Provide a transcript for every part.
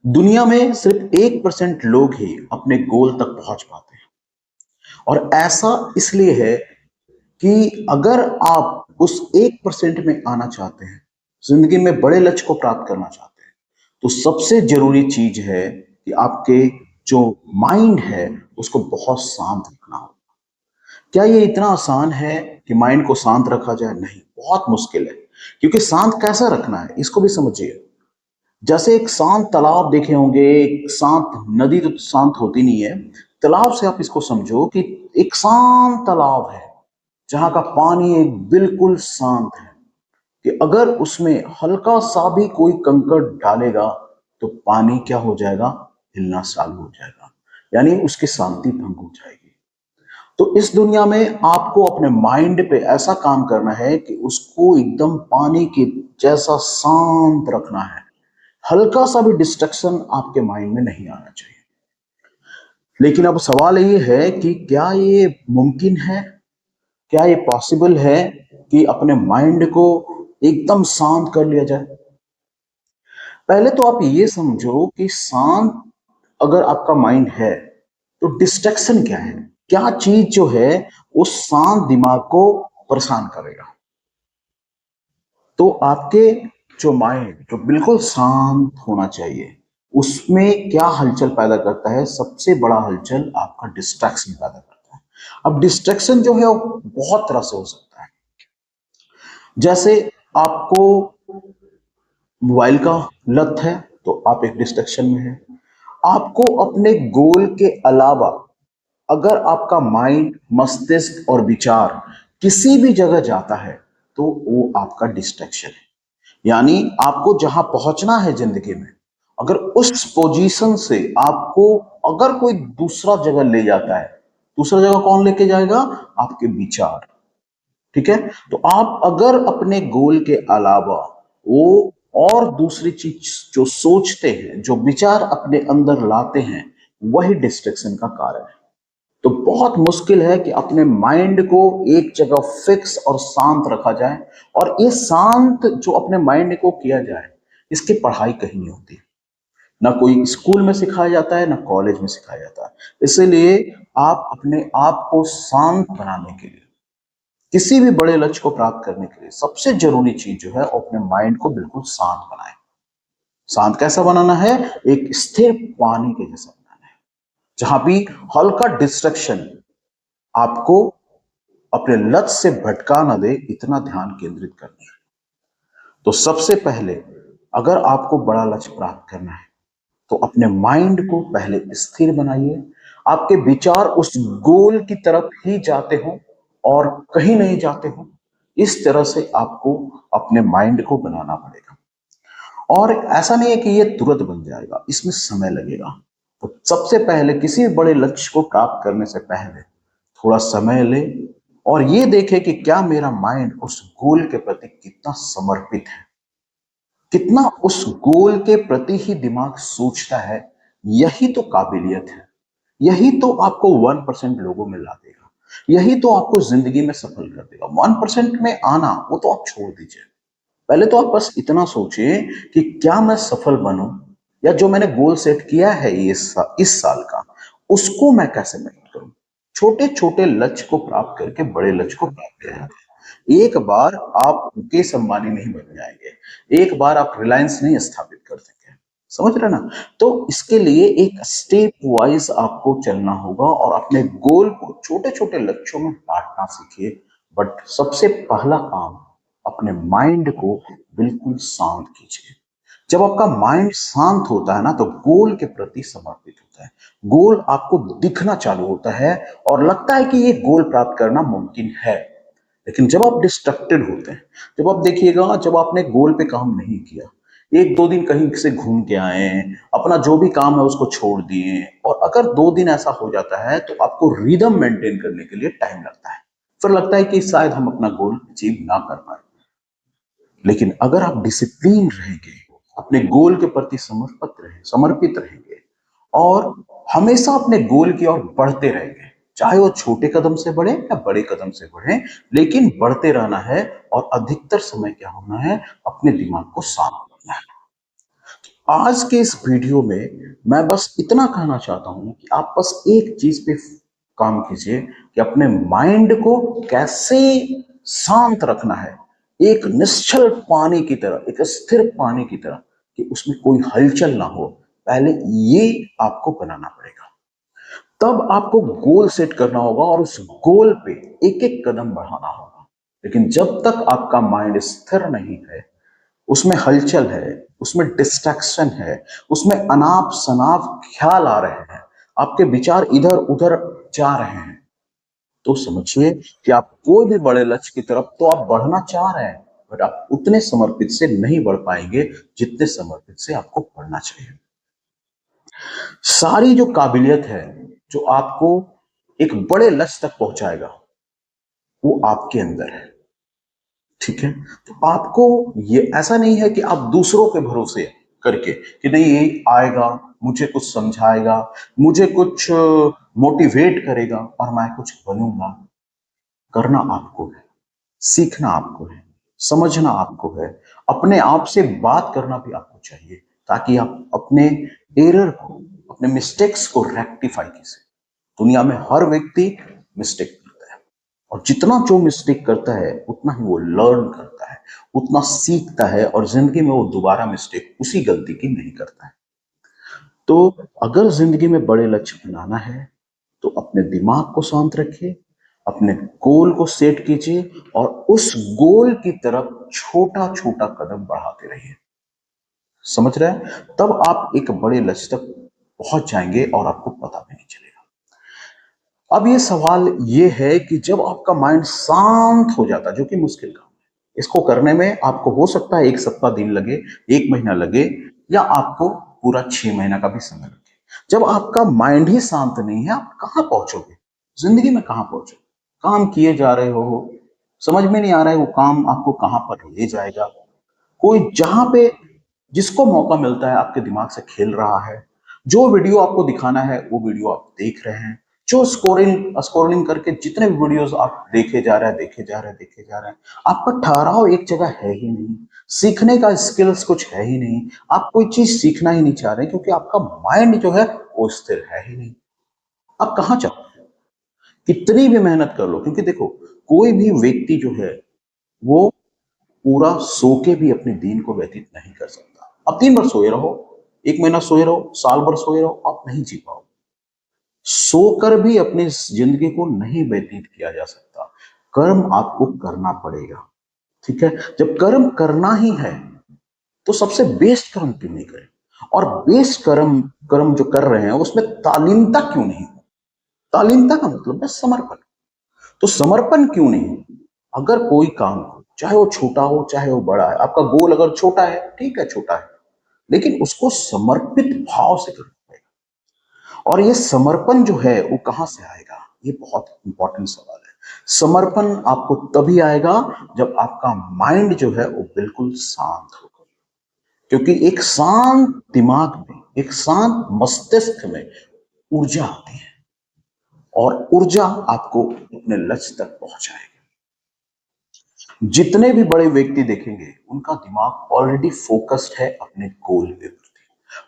दुनिया में सिर्फ 1% लोग ही अपने गोल तक पहुंच पाते हैं। और ऐसा इसलिए है कि अगर आप उस 1% में आना चाहते हैं, जिंदगी में बड़े लक्ष्य को प्राप्त करना चाहते हैं, तो सबसे जरूरी चीज है कि आपके जो माइंड है उसको बहुत शांत रखना होगा। क्या ये इतना आसान है कि माइंड को शांत रखा जाए? नहीं, बहुत मुश्किल है। क्योंकि शांत कैसा रखना है इसको भी समझिए। जैसे एक शांत तालाब देखे होंगे, एक शांत नदी तो शांत होती नहीं है। तालाब से आप इसको समझो कि एक शांत तालाब है जहां का पानी एक बिल्कुल शांत है, कि अगर उसमें हल्का सा भी कोई कंकड़ डालेगा तो पानी क्या हो जाएगा? हिलना चालू हो जाएगा, यानी उसकी शांति भंग हो जाएगी। तो इस दुनिया में आपको अपने माइंड पे ऐसा काम करना है कि उसको एकदम पानी के जैसा शांत रखना है। हल्का सा भी डिस्ट्रक्शन आपके माइंड में नहीं आना चाहिए। लेकिन अब सवाल ये है कि क्या ये मुमकिन है? क्या ये पॉसिबल है कि अपने माइंड को एकदम शांत कर लिया जाए? पहले तो आप ये समझो कि शांत अगर आपका माइंड है तो डिस्ट्रक्शन क्या है? क्या चीज जो है उस शांत दिमाग को परेशान करेगा? तो आपके जो माइंड जो बिल्कुल शांत होना चाहिए, उसमें क्या हलचल पैदा करता है? सबसे बड़ा हलचल आपका डिस्ट्रैक्शन पैदा करता है। अब डिस्ट्रैक्शन जो है वो बहुत तरह से हो सकता है। जैसे आपको मोबाइल का लत है तो आप एक डिस्ट्रैक्शन में हैं। आपको अपने गोल के अलावा अगर आपका माइंड, मस्तिष्क और विचार किसी भी जगह जाता है तो वो आपका डिस्ट्रैक्शन है। यानी आपको जहां पहुंचना है जिंदगी में, अगर उस पोजीशन से आपको अगर कोई दूसरा जगह ले जाता है, दूसरा जगह कौन लेके जाएगा? आपके विचार। ठीक है। तो आप अगर अपने गोल के अलावा वो और दूसरी चीज जो सोचते हैं, जो विचार अपने अंदर लाते हैं, वही डिस्ट्रैक्शन का कारण है। तो बहुत मुश्किल है कि अपने माइंड को एक जगह फिक्स और शांत रखा जाए। और ये शांत जो अपने माइंड को किया जाए, इसकी पढ़ाई कहीं नहीं होती। ना कोई स्कूल में सिखाया जाता है, ना कॉलेज में सिखाया जाता है। इसलिए आप अपने आप को शांत बनाने के लिए, किसी भी बड़े लक्ष्य को प्राप्त करने के लिए सबसे जरूरी चीज जो है अपने माइंड को बिल्कुल शांत बनाए। शांत कैसा बनाना है? एक स्थिर पानी के जैसा बनाना है, जहां भी हल्का डिस्ट्रक्शन आपको अपने लक्ष्य से भटका ना दे, इतना ध्यान केंद्रित करना है। तो सबसे पहले अगर आपको बड़ा लक्ष्य प्राप्त करना है तो अपने माइंड को पहले स्थिर बनाइए। आपके विचार उस गोल की तरफ ही जाते हो और कहीं नहीं जाते हो। इस तरह से आपको अपने माइंड को बनाना पड़ेगा। और ऐसा नहीं है कि ये तुरंत बन जाएगा, इसमें समय लगेगा। तो सबसे पहले किसी बड़े लक्ष्य को प्राप्त करने से पहले थोड़ा समय ले और ये देखे कि क्या मेरा माइंड उस गोल के प्रति कितना समर्पित है, कितना उस गोल के प्रति ही दिमाग सोचता है। यही तो काबिलियत है। यही तो आपको 1% लोगों में ला देगा। यही तो आपको जिंदगी में सफल कर देगा। 1% में आना वो तो आप छोड़ दीजिए। पहले तो आप बस इतना सोचिए कि क्या मैं सफल बनूं, या जो मैंने गोल सेट किया है इस साल का, उसको मैं कैसे मेहनत करूं। छोटे छोटे लक्ष्य को प्राप्त करके बड़े लक्ष्य को प्राप्त किया जाता है। एक बार आप मुकेश अंबानी नहीं बन जाएंगे, एक बार आप रिलायंस नहीं स्थापित कर देंगे। समझ रहे ना? तो इसके लिए एक स्टेप वाइज आपको चलना होगा और अपने गोल को छोटे छोटे लक्ष्यों में बांटना सीखिए। बट सबसे पहला काम, अपने माइंड को बिल्कुल शांत कीजिए। जब आपका माइंड शांत होता है ना, तो गोल के प्रति समर्पित होता है। गोल आपको दिखना चालू होता है और लगता है कि ये गोल प्राप्त करना मुमकिन है। लेकिन जब आप डिस्ट्रक्टेड होते हैं, जब आप देखिएगा, जब आपने गोल पे काम नहीं किया, एक दो दिन कहीं से घूम के आए, अपना जो भी काम है उसको छोड़ दिए, और अगर 2 दिन ऐसा हो जाता है तो आपको रिदम मेंटेन करने के लिए टाइम लगता है। फिर लगता है कि शायद हम अपना गोल अचीव ना कर पाए। लेकिन अगर आप डिसिप्लिन रहेंगे, अपने गोल के प्रति समर्पित रहेंगे और हमेशा अपने गोल की ओर बढ़ते रहेंगे, चाहे वो छोटे कदम से बढ़े या बड़े कदम से बढ़े, लेकिन बढ़ते रहना है। और अधिकतर समय क्या होना है? अपने दिमाग को शांत करना है। आज के इस वीडियो में मैं बस इतना कहना चाहता हूं कि आप बस एक चीज पे काम कीजिए कि अपने माइंड को कैसे शांत रखना है, एक निश्चल पानी की तरह, एक स्थिर पानी की तरह, कि उसमें कोई हलचल ना हो। पहले ये आपको बनाना पड़ेगा। तब आपको गोल सेट करना होगा और उस गोल पे एक एक कदम बढ़ाना होगा। लेकिन जब तक आपका माइंड स्थिर नहीं है, उसमें हलचल है, उसमें डिस्ट्रैक्शन है, उसमें अनाप शनाप ख्याल आ रहे हैं, आपके विचार इधर उधर जा रहे हैं, तो समझिए कि आप कोई भी बड़े लक्ष्य की तरफ तो आप बढ़ना चाह रहे हैं, बट आप उतने समर्पित से नहीं बढ़ पाएंगे जितने समर्पित से आपको बढ़ना चाहिए। सारी जो काबिलियत है, जो आपको एक बड़े लक्ष्य तक पहुंचाएगा, वो आपके अंदर है। ठीक है, तो आपको ये ऐसा नहीं है कि आप दूसरों के भरोसे करके कि नहीं ये आएगा, मुझे कुछ समझाएगा, मुझे कुछ मोटिवेट करेगा और मैं कुछ बनूंगा। करना आपको है, सीखना आपको है, समझना आपको है, अपने आप से बात करना भी आपको चाहिए, ताकि आप अपने एरर को, अपने मिस्टेक्स को रेक्टिफाई कीजिए। दुनिया में हर व्यक्ति मिस्टेक करता है, और जितना जो मिस्टेक करता है उतना ही वो लर्न करता है, उतना सीखता है, और जिंदगी में वो दोबारा मिस्टेक उसी गलती की नहीं करता है। तो अगर जिंदगी में बड़े लक्ष्य बनाना है, तो अपने दिमाग को शांत रखिए, अपने गोल को सेट कीजिए और उस गोल की तरफ छोटा छोटा कदम बढ़ाते रहिए। समझ रहे हैं? तब आप एक बड़े लक्ष्य तक पहुंच जाएंगे और आपको पता भी नहीं चलेगा। अब ये सवाल ये है कि जब आपका माइंड शांत हो जाता है, जो कि मुश्किल काम है, इसको करने में आपको हो सकता है 1 सप्ताह दिन लगे, 1 महीना लगे, या आपको पूरा 6 महीना का भी समय लगे। जब आपका माइंड ही शांत नहीं है, आप कहाँ पहुंचोगे? जिंदगी में कहाँ पहुंचोगे? काम किए जा रहे हो, समझ में नहीं आ रहा है वो काम आपको कहाँ पर ले जाएगा। कोई जहां पे जिसको मौका मिलता है आपके दिमाग से खेल रहा है, जो वीडियो आपको दिखाना है वो वीडियो आप देख रहे हैं, जो स्कोरिंग स्कोरिंग करके जितने भी वीडियोस आप देखे जा रहे हैं, देखे जा रहे हैं, देखे जा रहे हैं, आपका ठहराव एक जगह है ही नहीं, सीखने का स्किल्स कुछ है ही नहीं, आप कोई चीज सीखना ही नहीं चाह रहे, क्योंकि आपका माइंड जो है वो स्थिर है ही नहीं। आप कहाँ चाहते हैं? कितनी भी मेहनत कर लो, क्योंकि देखो, कोई भी व्यक्ति जो है वो पूरा सो के भी अपने दिन को व्यतीत नहीं कर सकता। आप दिन भर सोए रहो, 1 महीना सोए रहो, साल भर सोए रहो, आप नहीं जी पाओ। सोकर भी अपनी जिंदगी को नहीं व्यतीत किया जा सकता। कर्म आपको करना पड़ेगा। ठीक है, जब कर्म करना ही है, तो सबसे बेस्ट कर्म क्यों नहीं करें? और बेस्ट कर्म कर्म जो कर रहे हैं उसमें तालीमता क्यों नहीं? तालीमता का मतलब है समर्पण। तो समर्पण क्यों नहीं? अगर कोई काम हो, चाहे वो छोटा हो चाहे वो बड़ा है, आपका गोल अगर छोटा है, ठीक है छोटा है, लेकिन उसको समर्पित भाव से करना पड़ेगा। और ये समर्पण जो है वो कहां से आएगा? ये बहुत इंपॉर्टेंट सवाल है। समर्पण आपको तभी आएगा जब आपका माइंड जो है वो बिल्कुल शांत होगा, क्योंकि एक शांत दिमाग में, एक शांत मस्तिष्क में ऊर्जा आती है, और ऊर्जा आपको अपने लक्ष्य तक पहुंचाएगी। जितने भी बड़े व्यक्ति देखेंगे, उनका दिमाग ऑलरेडी फोकस्ड है अपने गोल के प्रति।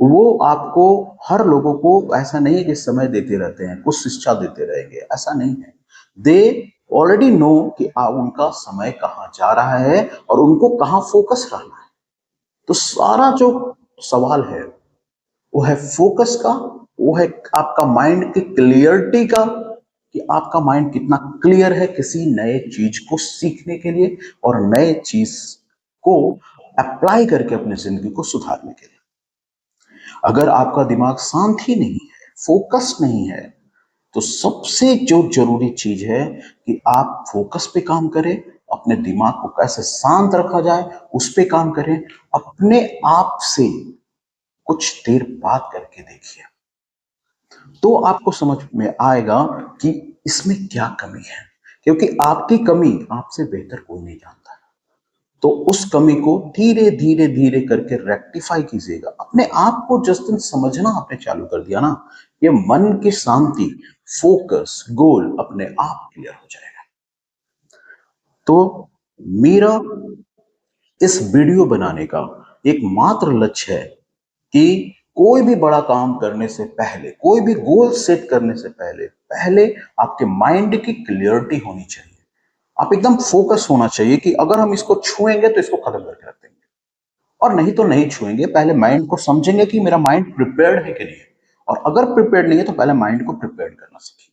वो आपको, हर लोगों को ऐसा नहीं है कि समय देते रहते हैं, कुछ शिक्षा देते रहेंगे, ऐसा नहीं है। दे ऑलरेडी नो कि उनका समय कहाँ जा रहा है और उनको कहाँ फोकस रहना है। तो सारा जो सवाल है वो है फोकस का, वो है आपका माइंड की क्लियरिटी का, कि आपका माइंड कितना क्लियर है किसी नए चीज को सीखने के लिए और नए चीज को अप्लाई करके अपनी जिंदगी को सुधारने के लिए। अगर आपका दिमाग शांत ही नहीं है, फोकस नहीं है, तो सबसे जो जरूरी चीज है कि आप फोकस पे काम करें, अपने दिमाग को कैसे शांत रखा जाए उस पे काम करें। अपने आप से कुछ देर बात करके देखिए, तो आपको समझ में आएगा कि इसमें क्या कमी है, क्योंकि आपकी कमी आपसे बेहतर कोई नहीं जानता है। तो उस कमी को धीरे धीरे धीरे करके रेक्टिफाई कीजिएगा। अपने आप को जिस दिन समझना आपने चालू कर दिया ना, ये मन की शांति, फोकस, गोल अपने आप क्लियर हो जाएगा। तो मेरा इस वीडियो बनाने का एक मात्र लक्ष्य है कि कोई भी बड़ा काम करने से पहले, कोई भी गोल सेट करने से पहले आपके माइंड की क्लियरिटी होनी चाहिए। आप एकदम फोकस होना चाहिए कि अगर हम इसको छुएंगे तो इसको खत्म करके रख देंगे, और नहीं तो नहीं छुएंगे। पहले माइंड को समझेंगे कि मेरा माइंड प्रिपेयर्ड है कि नहीं है, और अगर प्रिपेयर्ड नहीं है तो पहले माइंड को प्रिपेयर्ड करना सीखिए।